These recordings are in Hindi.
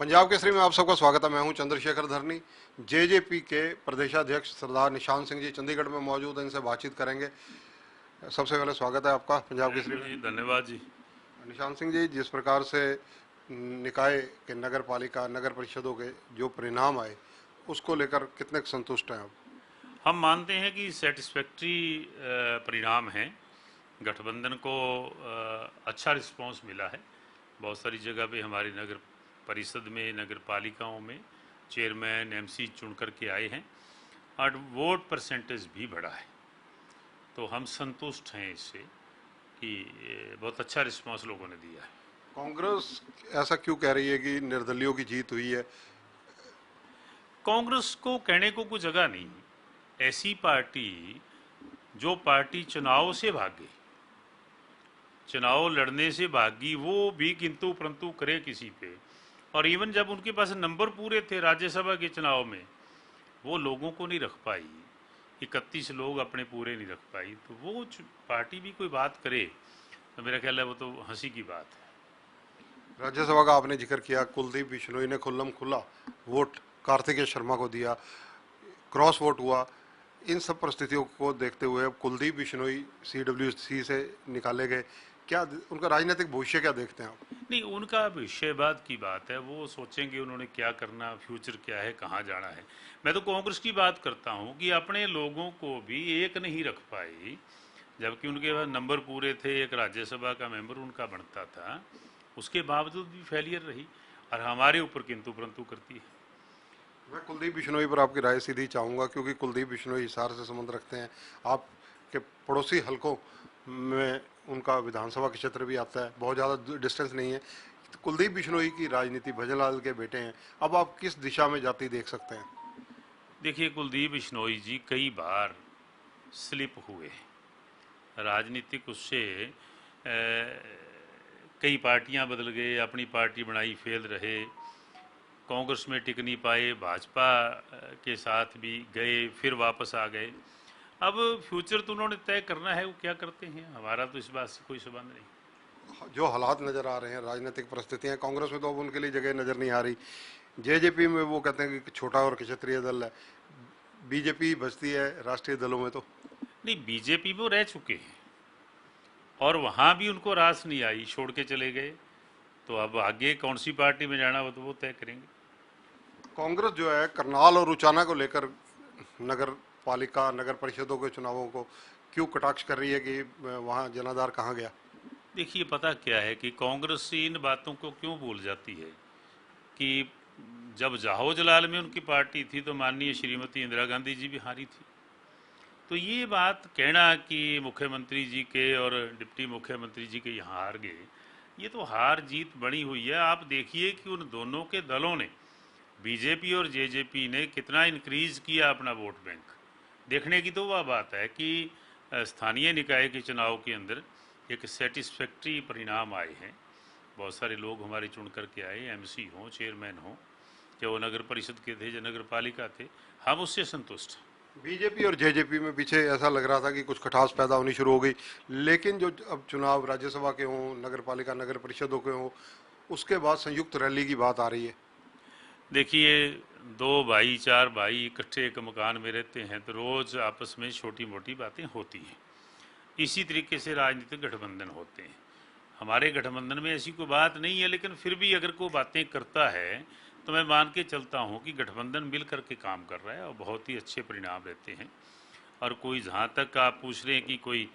पंजाब केसरी में आप सबका स्वागत है। मैं हूं चंद्रशेखर धरनी। जेजेपी के प्रदेशाध्यक्ष सरदार निशान सिंह जी चंडीगढ़ में मौजूद हैं, इनसे बातचीत करेंगे। सबसे पहले स्वागत है आपका पंजाब थैंक केसरी यू में। जी, धन्यवाद जी। निशान सिंह जी, जिस प्रकार से निकाय के नगर पालिका नगर परिषदों के जो परिणाम आए, उसको लेकर कितने संतुष्ट हैं आप? हम मानते हैं कि सेटिस्फैक्ट्री परिणाम हैं। गठबंधन को अच्छा रिस्पांस मिला है। बहुत सारी जगह पे हमारी नगर परिषद में, नगर पालिकाओं में चेयरमैन एमसी चुन कर के आए हैं और वोट परसेंटेज भी बढ़ा है। तो हम संतुष्ट हैं इससे कि बहुत अच्छा रिस्पांस लोगों ने दिया है। कांग्रेस ऐसा क्यों कह रही है कि निर्दलियों की जीत हुई है? कांग्रेस को कहने को कोई जगह नहीं। ऐसी पार्टी जो पार्टी चुनाव से भागे, चुनाव लड़ने से भागी, वो भी किंतु परंतु करे किसी पे। और इवन जब उनके पास नंबर पूरे थे राज्यसभा के चुनाव में, वो लोगों को नहीं रख पाई। 31 लोग अपने पूरे नहीं रख पाई। तो वो पार्टी भी कोई बात करे तो मेरा ख्याल है वो तो हंसी की बात है। राज्यसभा का आपने जिक्र किया, कुलदीप बिश्नोई ने खुल्लम खुला वोट कार्तिकेय शर्मा को दिया, क्रॉस वोट हुआ। इन सब परिस्थितियों को देखते हुए अब कुलदीप बिश्नोई सीडब्ल्यूसी से निकाले गए, क्या उनका राजनीतिक भविष्य क्या देखते हैं आप? नहीं, उनका विषय बाद की बात है। वो सोचेंगे उन्होंने क्या करना, फ्यूचर क्या है, कहाँ जाना है। मैं तो कांग्रेस की बात करता हूँ कि अपने लोगों को भी एक नहीं रख पाई, जबकि उनके पास नंबर पूरे थे, एक राज्यसभा का मेंबर उनका बनता था, उसके बावजूद भी फेलियर रही और हमारे ऊपर किंतु परंतु करती है। मैं कुलदीप बिश्नोई पर आपकी राय सीधी चाहूँगा, क्योंकि कुलदीप बिश्नोई हिसार से संबंध रखते हैं। आपके पड़ोसी हलकों में उनका विधानसभा क्षेत्र भी आता है, बहुत ज़्यादा डिस्टेंस नहीं है। तो कुलदीप बिश्नोई की राजनीति भजनलाल के बेटे हैं, अब आप किस दिशा में जाती देख सकते हैं? देखिए, कुलदीप बिश्नोई जी कई बार स्लिप हुए राजनीतिक उससे। कई पार्टियां बदल गए, अपनी पार्टी बनाई, फेल रहे, कांग्रेस में टिक नहीं पाए, भाजपा के साथ भी गए, फिर वापस आ गए। अब फ्यूचर तो उन्होंने तय करना है, वो क्या करते हैं, हमारा तो इस बात से कोई संबंध नहीं। जो हालात नज़र आ रहे हैं, राजनीतिक परिस्थितियाँ, कांग्रेस में तो अब उनके लिए जगह नज़र नहीं आ रही। जेजेपी में वो कहते हैं कि छोटा और क्षत्रिय दल है, बीजेपी बचती है राष्ट्रीय दलों में। तो नहीं, बीजेपी में वो रह चुके हैं और वहाँ भी उनको रास नहीं आई, छोड़ के चले गए। तो अब आगे कौन सी पार्टी में जाना हो तो वो तय करेंगे। कांग्रेस जो है करनाल और उचाना को लेकर नगर पालिका नगर परिषदों के चुनावों को क्यों कटाक्ष कर रही है कि वहाँ जनाधार कहाँ गया? देखिए, पता क्या है कि कांग्रेस इन बातों को क्यों भूल जाती है कि जब जाहो जलाल में उनकी पार्टी थी तो माननीय श्रीमती इंदिरा गांधी जी भी हारी थी। तो ये बात कहना कि मुख्यमंत्री जी के और डिप्टी मुख्यमंत्री जी के यहाँ हार गए, ये तो हार जीत बनी हुई है। आप देखिए कि उन दोनों के दलों ने, बीजेपी और जेजेपी ने, कितना इंक्रीज किया अपना वोट बैंक। देखने की तो वह बात है कि स्थानीय निकाय के चुनाव के अंदर एक सेटिस्फैक्ट्री परिणाम आए हैं। बहुत सारे लोग हमारे चुन करके आए, एमसी हों, चेयरमैन हों, चाहे वो नगर परिषद के थे या नगर पालिका थे, हम उससे संतुष्ट हैं। बीजेपी और जेजेपी में पीछे ऐसा लग रहा था कि कुछ खटास पैदा होनी शुरू हो गई, लेकिन जो अब चुनाव राज्यसभा के हों, नगर पालिका नगर परिषदों के हों, उसके बाद संयुक्त रैली की बात आ रही है। देखिए, दो भाई चार भाई इकट्ठे एक मकान में रहते हैं तो रोज़ आपस में छोटी मोटी बातें होती हैं। इसी तरीके से राजनीतिक गठबंधन होते हैं। हमारे गठबंधन में ऐसी कोई बात नहीं है, लेकिन फिर भी अगर कोई बातें करता है तो मैं मान के चलता हूँ कि गठबंधन मिल करके काम कर रहा है और बहुत ही अच्छे परिणाम रहते हैं। और कोई, जहाँ तक आप पूछ रहे हैं कि कोई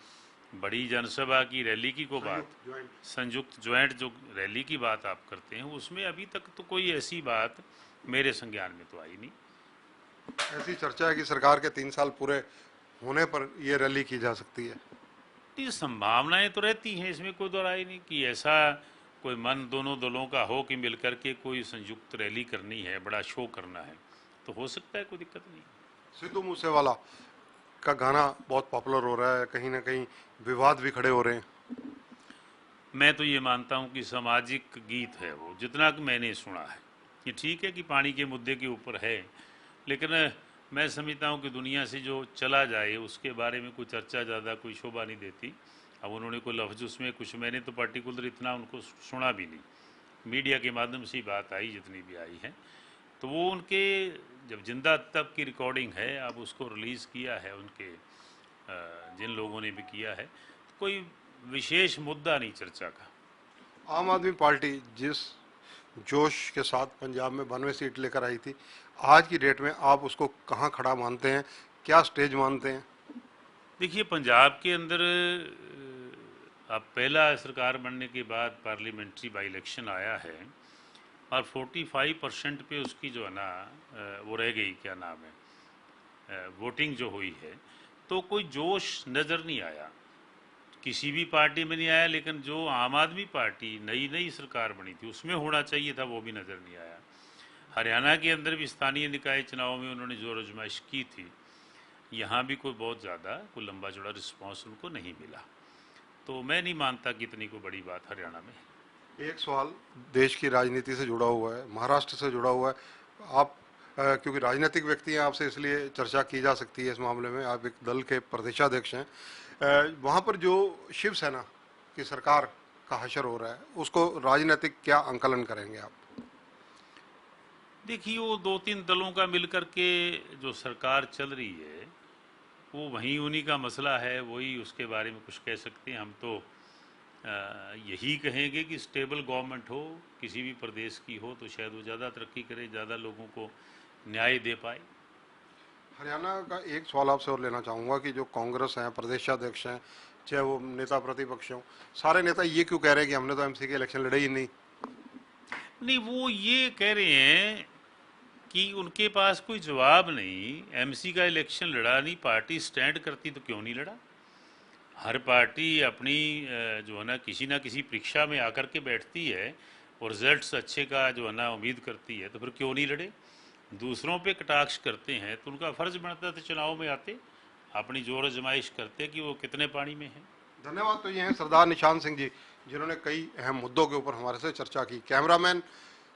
बड़ी जनसभा की रैली की कोई बात, संयुक्त ज्वाइंट संयुक्त ज्वाइंट जो रैली की बात आप करते हैं, उसमें अभी तक तो कोई ऐसी बात मेरे संज्ञान में तो आई नहीं। ऐसी चर्चा है कि सरकार के 3 साल पूरे होने पर यह रैली की जा सकती है। ये संभावनाएं तो रहती हैं, इसमें कोई दो राय नहीं कि ऐसा कोई मन दोनों दलों का हो कि मिलकर के कोई संयुक्त रैली करनी है, बड़ा शो करना है, तो हो सकता है, कोई दिक्कत नहीं। सिद्धू मूसेवाला का गाना बहुत पॉपुलर हो रहा है, कहीं ना कहीं विवाद भी खड़े हो रहे हैं। मैं तो ये मानता हूँ कि सामाजिक गीत है वो, जितना कि मैंने सुना है। ये ठीक है कि पानी के मुद्दे के ऊपर है, लेकिन मैं समझता हूँ कि दुनिया से जो चला जाए उसके बारे में कोई चर्चा ज़्यादा कोई शोभा नहीं देती। अब उन्होंने कोई लफ्ज़ उसमें कुछ, मैंने तो पर्टिकुलर इतना उनको सुना भी नहीं, मीडिया के माध्यम से ही बात आई जितनी भी आई है। तो वो उनके जब जिंदा तब की रिकॉर्डिंग है, अब उसको रिलीज़ किया है उनके जिन लोगों ने भी किया है, तो कोई विशेष मुद्दा नहीं चर्चा का। आम आदमी पार्टी जिस जोश के साथ पंजाब में 92 सीट लेकर आई थी, आज की डेट में आप उसको कहाँ खड़ा मानते हैं, क्या स्टेज मानते हैं? देखिए, पंजाब के अंदर अब पहला सरकार बनने के बाद पार्लियामेंट्री बाई इलेक्शन आया है और 45% पे उसकी जो है ना वो रह गई, क्या नाम है, वोटिंग जो हुई है, तो कोई जोश नज़र नहीं आया, किसी भी पार्टी में नहीं आया। लेकिन जो आम आदमी पार्टी नई सरकार बनी थी उसमें होना चाहिए था, वो भी नज़र नहीं आया। हरियाणा के अंदर भी स्थानीय निकाय चुनाव में उन्होंने जोर आजमाइश की थी, यहाँ भी कोई बहुत ज़्यादा कोई लंबा चौड़ा रिस्पॉन्स उनको नहीं मिला। तो मैं नहीं मानता कि इतनी कोई बड़ी बात हरियाणा में। एक सवाल देश की राजनीति से जुड़ा हुआ है, महाराष्ट्र से जुड़ा हुआ है। आप क्योंकि राजनीतिक व्यक्ति हैं, आपसे इसलिए चर्चा की जा सकती है इस मामले में, आप एक दल के प्रदेशाध्यक्ष हैं। वहाँ पर जो शिवसेना की सरकार का हशर हो रहा है, उसको राजनीतिक क्या आंकलन करेंगे आप? देखिए, वो 2-3 दलों का मिलकर के जो सरकार चल रही है, वो वहीं उन्हीं का मसला है, वही उसके बारे में कुछ कह सकते हैं। हम तो यही कहेंगे कि स्टेबल गवर्नमेंट हो, किसी भी प्रदेश की हो, तो शायद वो ज़्यादा तरक्की करे, ज़्यादा लोगों को न्याय दे पाए। हरियाणा का एक सवाल आपसे और लेना चाहूँगा कि जो कांग्रेस हैं, प्रदेशाध्यक्ष हैं, चाहे वो नेता प्रतिपक्ष हों, सारे नेता ये क्यों कह रहे हैं कि हमने तो एमसी के इलेक्शन लड़े ही नहीं? नहीं, वो ये कह रहे हैं कि उनके पास कोई जवाब नहीं। एमसी का इलेक्शन लड़ा नहीं, पार्टी स्टैंड करती तो क्यों नहीं लड़ा? हर पार्टी अपनी जो है ना किसी परीक्षा में आकर के बैठती है और रिजल्ट्स अच्छे का जो है ना उम्मीद करती है, तो फिर क्यों नहीं लड़े? दूसरों पे कटाक्ष करते हैं तो उनका फ़र्ज बनता था चुनाव में आते, अपनी जोर आजमाइश करते कि वो कितने पानी में हैं। धन्यवाद। तो ये हैं सरदार निशान सिंह जी, जिन्होंने कई अहम मुद्दों के ऊपर हमारे से चर्चा की। कैमरामैन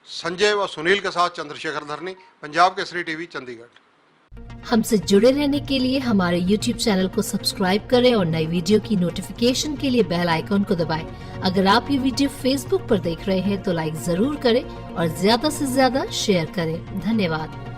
संजय व सुनील के साथ चंद्रशेखर धरनी, पंजाब केसरी टीवी, चंडीगढ़। हमसे जुड़े रहने के लिए हमारे YouTube चैनल को सब्सक्राइब करें और नई वीडियो की नोटिफिकेशन के लिए बेल आइकॉन को दबाएं। अगर आप ये वीडियो Facebook पर देख रहे हैं तो लाइक जरूर करें और ज्यादा से ज्यादा शेयर करें। धन्यवाद।